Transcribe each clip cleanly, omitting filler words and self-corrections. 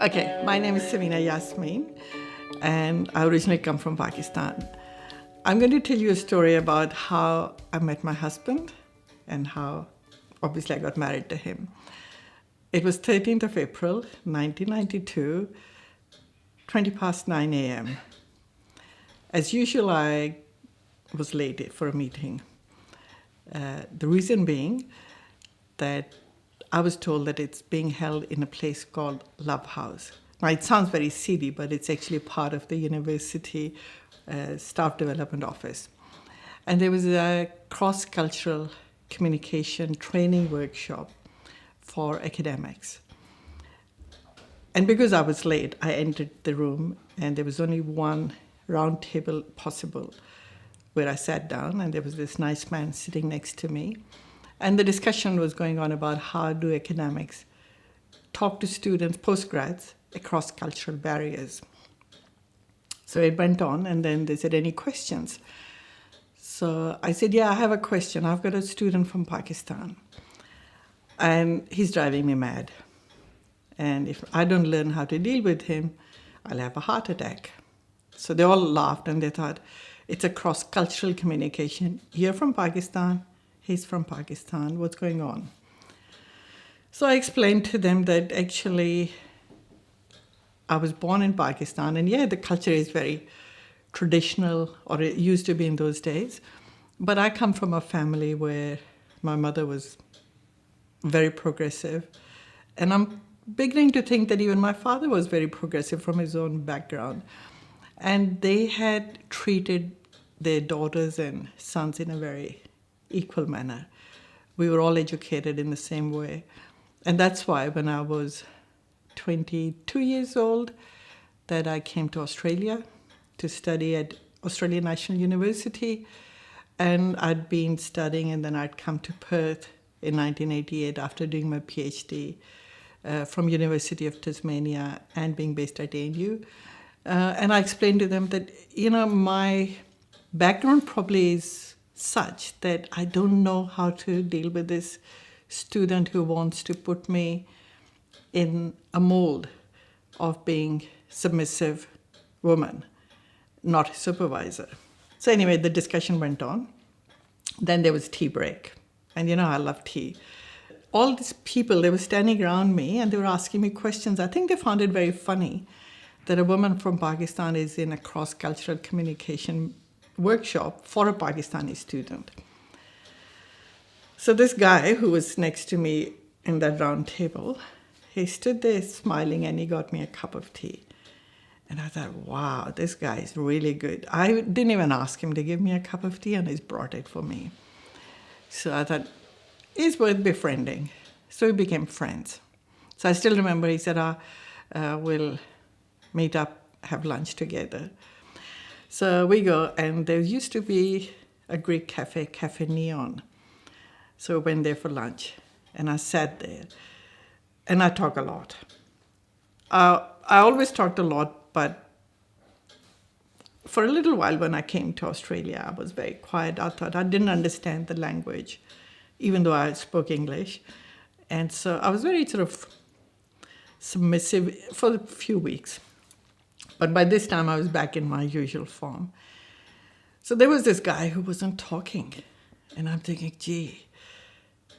Okay, my name is Samina Yasmin, and I originally come from Pakistan. I'm going to tell you a story about how I met my husband and how, obviously, I got married to him. It was 13th of April, 1992, 20 past 9 a.m. As usual, I was late for a meeting. The reason being that I was told that it's being held in a place called Love House. Now, it sounds very seedy, but it's actually part of the university staff development office. And there was a cross-cultural communication training workshop for academics. And because I was late, I entered the room, and there was only one round table possible where I sat down, and there was this nice man sitting next to me. And the discussion was going on about how do academics talk to students, postgrads, across cultural barriers. So it went on, and then they said, any questions? So I said, yeah, I have a question. I've got a student from Pakistan, and he's driving me mad. And if I don't learn how to deal with him, I'll have a heart attack. So they all laughed, and they thought, it's a cross-cultural communication. You're from Pakistan, he's from Pakistan, what's going on? So I explained to them that actually I was born in Pakistan, and yeah, the culture is very traditional, or it used to be in those days. But I come from a family where my mother was very progressive, and I'm beginning to think that even my father was very progressive from his own background. And they had treated their daughters and sons in a very equal manner. We were all educated in the same way. And that's why when I was 22 years old, that I came to Australia to study at Australian National University. And I'd been studying, and then I'd come to Perth in 1988 after doing my PhD from University of Tasmania and being based at ANU. And I explained to them that, my background probably is such that I don't know how to deal with this student who wants to put me in a mold of being submissive woman, not a supervisor. So anyway, the discussion went on. Then there was tea break. And I love tea. All these people, they were standing around me and they were asking me questions. I think they found it very funny that a woman from Pakistan is in a cross-cultural communication workshop for a Pakistani student. So this guy who was next to me in that round table, he stood there smiling, and he got me a cup of tea. And I thought, wow, this guy is really good. I didn't even ask him to give me a cup of tea, and he's brought it for me. So I thought, it's worth befriending. So we became friends. So I still remember he said, we'll meet up, have lunch together. So we go, and there used to be a Greek cafe, Cafe Neon. So we went there for lunch, and I sat there, and I talk a lot. I always talked a lot, but for a little while when I came to Australia, I was very quiet. I thought I didn't understand the language, even though I spoke English. And so I was very sort of submissive for a few weeks. But by this time, I was back in my usual form. So there was this guy who wasn't talking. And I'm thinking, gee,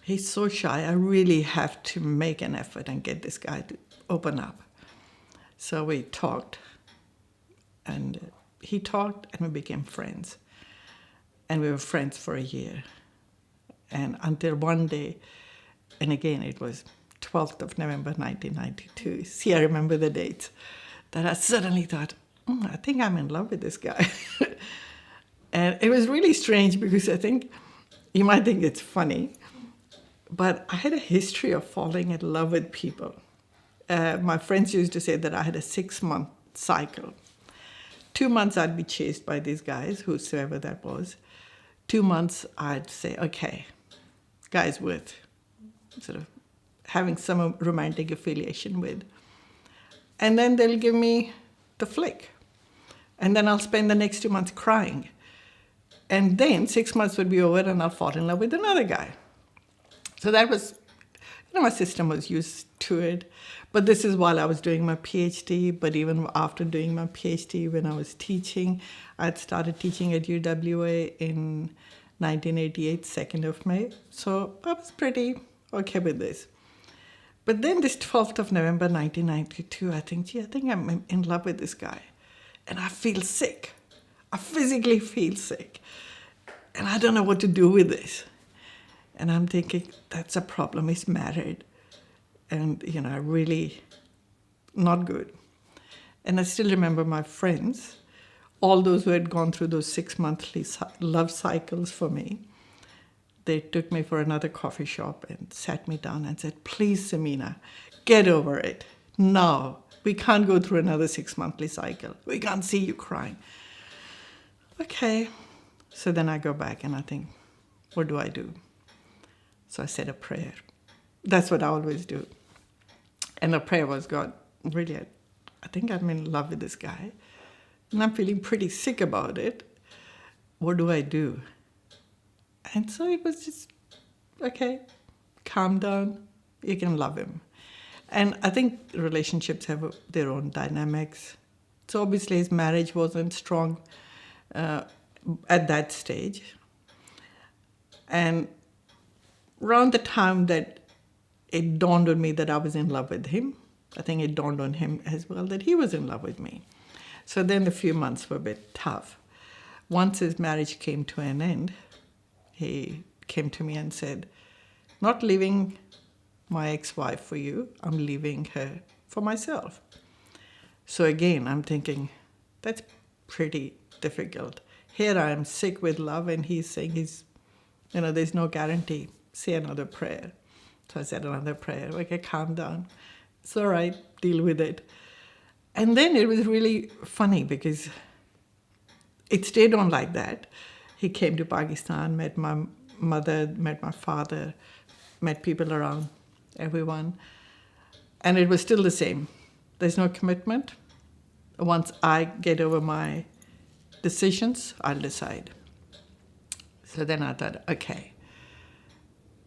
he's so shy. I really have to make an effort and get this guy to open up. So we talked. And he talked, and we became friends. And we were friends for a year. And until one day, and again, it was 12th of November, 1992. See, I remember the dates. That I suddenly thought, I think I'm in love with this guy. And it was really strange because I think, you might think it's funny, but I had a history of falling in love with people. My friends used to say that I had a 6-month cycle. 2 months I'd be chased by these guys, whosoever that was. 2 months I'd say, okay, guy's worth sort of having some romantic affiliation with. And then they'll give me the flick. And then I'll spend the next 2 months crying. And then 6 months would be over, and I'll fall in love with another guy. So that was, my system was used to it. But this is while I was doing my PhD. But even after doing my PhD, when I was teaching, I had started teaching at UWA in 1988, 2nd of May. So I was pretty okay with this. But then this 12th of November 1992, I think I'm in love with this guy. And I feel sick. I physically feel sick. And I don't know what to do with this. And I'm thinking, that's a problem. He's married. And, really not good. And I still remember my friends, all those who had gone through those 6 monthly love cycles for me. They took me for another coffee shop and sat me down and said, please, Samina, get over it. No, we can't go through another 6 monthly cycle. We can't see you crying. Okay. So then I go back and I think, what do I do? So I said a prayer. That's what I always do. And the prayer was, God, really, I think I'm in love with this guy. And I'm feeling pretty sick about it. What do I do? And so it was just, okay, calm down. You can love him. And I think relationships have their own dynamics. So obviously his marriage wasn't strong at that stage. And around the time that it dawned on me that I was in love with him, I think it dawned on him as well that he was in love with me. So then the few months were a bit tough. Once his marriage came to an end, he came to me and said, not leaving my ex-wife for you, I'm leaving her for myself. So again, I'm thinking, that's pretty difficult. Here I am sick with love and he's saying there's no guarantee. Say another prayer. So I said another prayer. Okay, calm down. It's all right, deal with it. And then it was really funny because it stayed on like that. He came to Pakistan, met my mother, met my father, met people around, everyone. And it was still the same. There's no commitment. Once I get over my decisions, I'll decide. So then I thought, okay,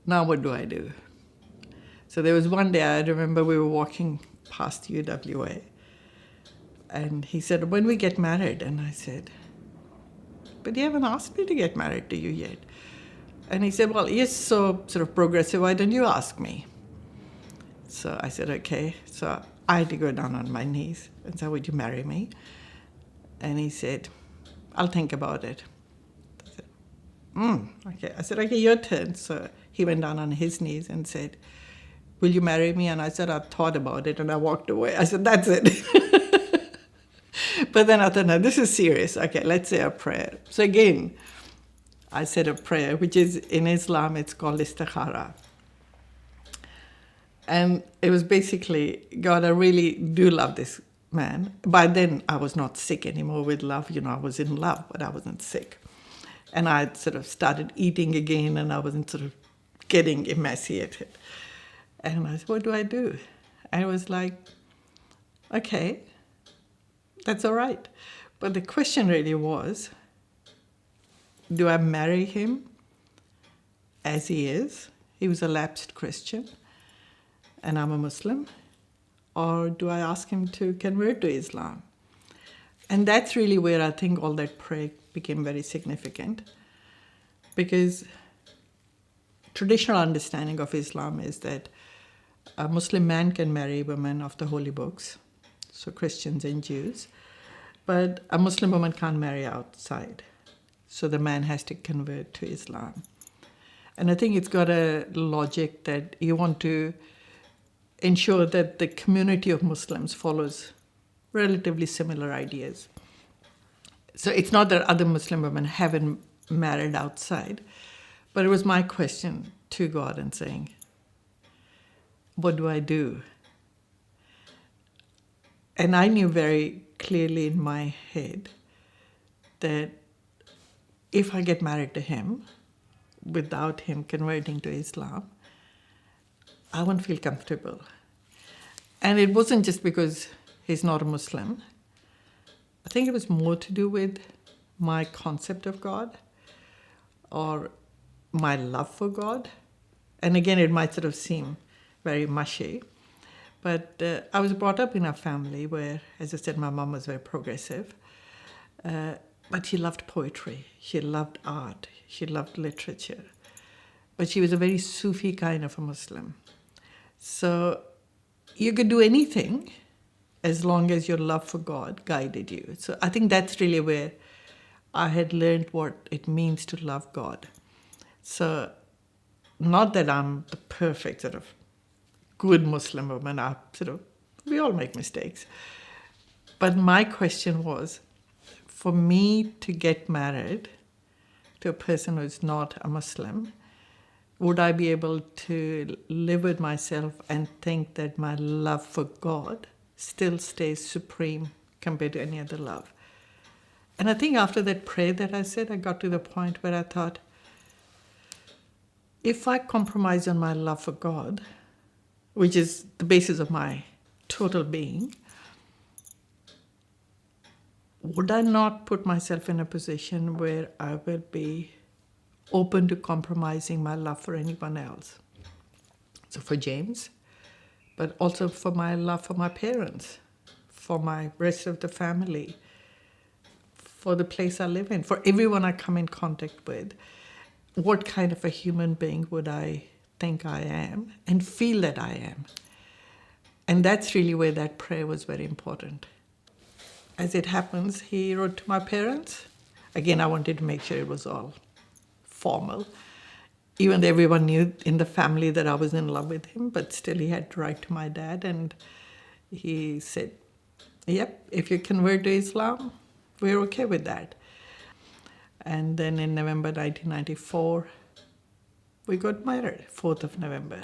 now what do I do? So there was one day, I remember we were walking past UWA. And he said, when we get married? And I said, but you haven't asked me to get married to you yet. And he said, well, you're so sort of progressive, why don't you ask me? So I said, okay. So I had to go down on my knees and say, would you marry me? And he said, I'll think about it. I said, okay. I said, okay, your turn. So he went down on his knees and said, will you marry me? And I said, I thought about it, and I walked away. I said, that's it. But then I thought, no, this is serious. Okay, let's say a prayer. So again, I said a prayer, which is in Islam, it's called istikhara. And it was basically, God, I really do love this man. By then, I was not sick anymore with love. I was in love, but I wasn't sick. And I sort of started eating again, and I wasn't sort of getting emaciated. And I said, what do I do? And it was like, okay, that's all right. But the question really was, do I marry him as he is? He was a lapsed Christian, and I'm a Muslim. Or do I ask him to convert to Islam? And that's really where I think all that prayer became very significant. Because traditional understanding of Islam is that a Muslim man can marry women of the holy books, so Christians and Jews, but a Muslim woman can't marry outside. So the man has to convert to Islam. And I think it's got a logic that you want to ensure that the community of Muslims follows relatively similar ideas. So it's not that other Muslim women haven't married outside, but it was my question to God and saying, what do I do? And I knew very clearly in my head that if I get married to him, without him converting to Islam, I won't feel comfortable. And it wasn't just because he's not a Muslim. I think it was more to do with my concept of God or my love for God. And again, it might sort of seem very mushy. But I was brought up in a family where, as I said, my mom was very progressive. But she loved poetry. She loved art. She loved literature. But she was a very Sufi kind of a Muslim. So you could do anything as long as your love for God guided you. So I think that's really where I had learned what it means to love God. So not that I'm the perfect sort of good Muslim woman. We all make mistakes. But my question was, for me to get married to a person who is not a Muslim, would I be able to live with myself and think that my love for God still stays supreme compared to any other love? And I think after that prayer that I said, I got to the point where I thought, if I compromise on my love for God, which is the basis of my total being, would I not put myself in a position where I will be open to compromising my love for anyone else? So for James, but also for my love for my parents, for my rest of the family, for the place I live in, for everyone I come in contact with. What kind of a human being would I think I am and feel that I am? And that's really where that prayer was very important. As it happens, he wrote to my parents. Again, I wanted to make sure it was all formal. Even though everyone knew in the family that I was in love with him, but still he had to write to my dad, and he said, yep, if you convert to Islam, we're okay with that. And then in November 1994, we got married, 4th of November,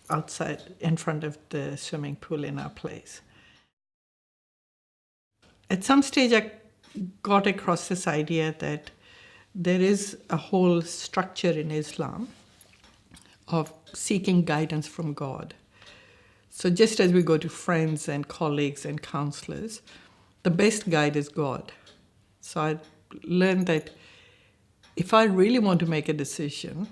outside in front of the swimming pool in our place. At some stage, I got across this idea that there is a whole structure in Islam of seeking guidance from God. So just as we go to friends and colleagues and counselors, the best guide is God. So I learned that if I really want to make a decision,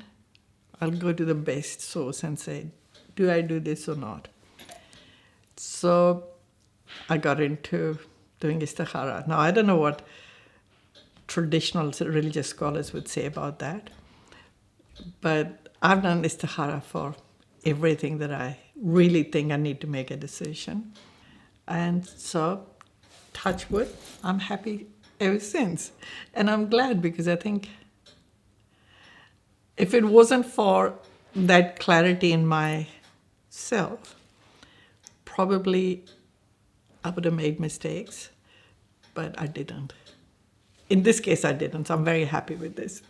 I'll go to the best source and say, do I do this or not? So I got into doing istikhara. Now, I don't know what traditional religious scholars would say about that, but I've done istikhara for everything that I really think I need to make a decision. And so, touch wood, I'm happy ever since. And I'm glad, because I think if it wasn't for that clarity in myself, probably I would have made mistakes, but I didn't. In this case, I didn't, so I'm very happy with this.